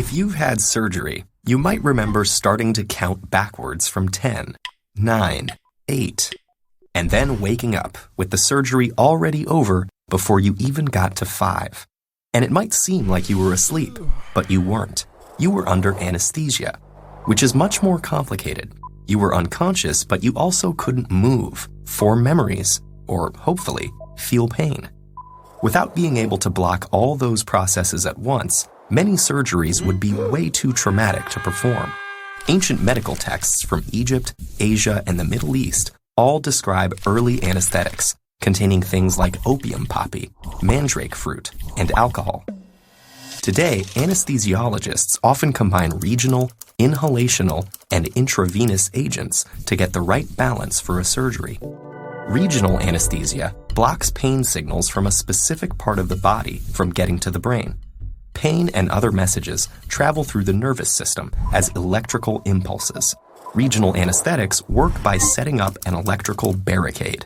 If you've had surgery, you might remember starting to count backwards from 10, 9, 8, and then waking up with the surgery already over before you even got to 5. And it might seem like you were asleep, but you weren't. You were under anesthesia, which is much more complicated. You were unconscious, but you also couldn't move, form memories, or hopefully feel pain. Without being able to block all those processes at once, many surgeries would be way too traumatic to perform. Ancient medical texts from Egypt, Asia, and the Middle East all describe early anesthetics, containing things like opium poppy, mandrake fruit, and alcohol. Today, anesthesiologists often combine regional, inhalational, and intravenous agents to get the right balance for a surgery. Regional anesthesia blocks pain signals from a specific part of the body from getting to the brain. Pain and other messages travel through the nervous system as electrical impulses. Regional anesthetics work by setting up an electrical barricade.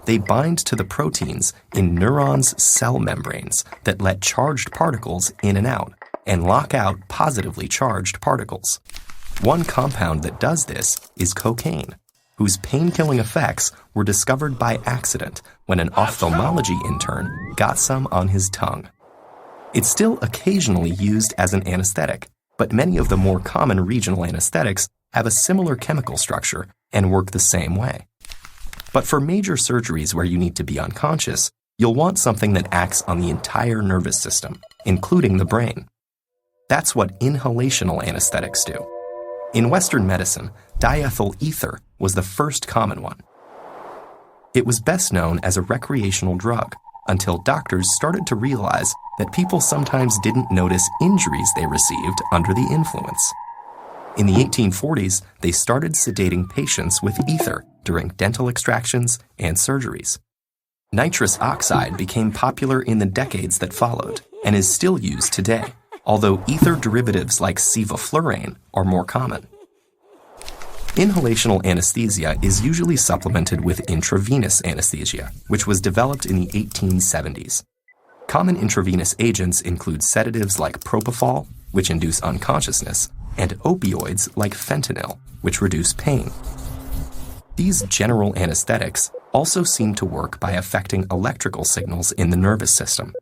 They bind to the proteins in neurons' cell membranes that let charged particles in and out and lock out positively charged particles. One compound that does this is cocaine, whose pain-killing effects were discovered by accident when an ophthalmology intern got some on his tongue. It's still occasionally used as an anesthetic, but many of the more common regional anesthetics have a similar chemical structure and work the same way. But for major surgeries where you need to be unconscious, you'll want something that acts on the entire nervous system, including the brain. That's what inhalational anesthetics do. In Western medicine, diethyl ether was the first common one. It was best known as a recreational drug until doctors started to realize that people sometimes didn't notice injuries they received under the influence. In the 1840s, they started sedating patients with ether during dental extractions and surgeries. Nitrous oxide became popular in the decades that followed and is still used today, although ether derivatives like sevoflurane are more common. Inhalational anesthesia is usually supplemented with intravenous anesthesia, which was developed in the 1870s. Common intravenous agents include sedatives like propofol, which induce unconsciousness, and opioids like fentanyl, which reduce pain. These general anesthetics also seem to work by affecting electrical signals in the nervous system.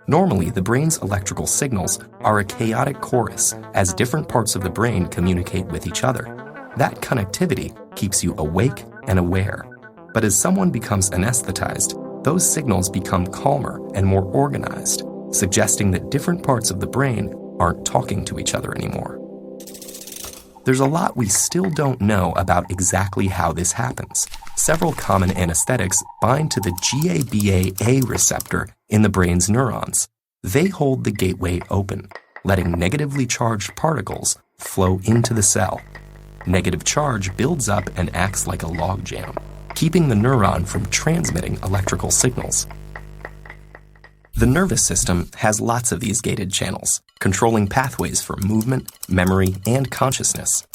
Normally, the brain's electrical signals are a chaotic chorus as different parts of the brain communicate with each other. That connectivity keeps you awake and aware. But as someone becomes anesthetized, those signals become calmer and more organized, suggesting that different parts of the brain aren't talking to each other anymore. There's a lot we still don't know about exactly how this happens. Several common anesthetics bind to the GABA-A receptor in the brain's neurons. They hold the gateway open, letting negatively charged particles flow into the cell. Negative charge builds up and acts like a logjam, keeping the neuron from transmitting electrical signals. The nervous system has lots of these gated channels, controlling pathways for movement, memory, and consciousness.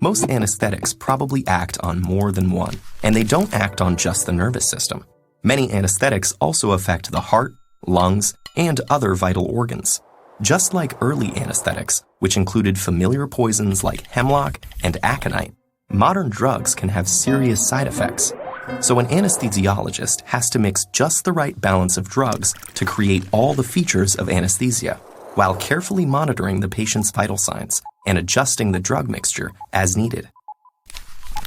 Most anesthetics probably act on more than one, and they don't act on just the nervous system. Many anesthetics also affect the heart, lungs, and other vital organs. Just like early anesthetics, which included familiar poisons like hemlock and aconite, modern drugs can have serious side effects. So an anesthesiologist has to mix just the right balance of drugs to create all the features of anesthesia, while carefully monitoring the patient's vital signs and adjusting the drug mixture as needed.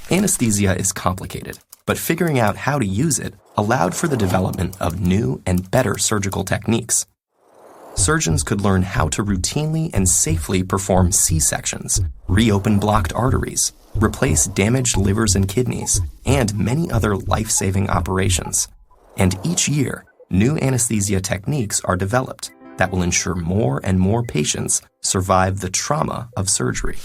Anesthesia is complicated, but figuring out how to use it allowed for the development of new and better surgical techniques. Surgeons could learn how to routinely and safely perform C-sections, reopen blocked arteries, replace damaged livers and kidneys, and many other life-saving operations. And each year, new anesthesia techniques are developed that will ensure more and more patients survive the trauma of surgery.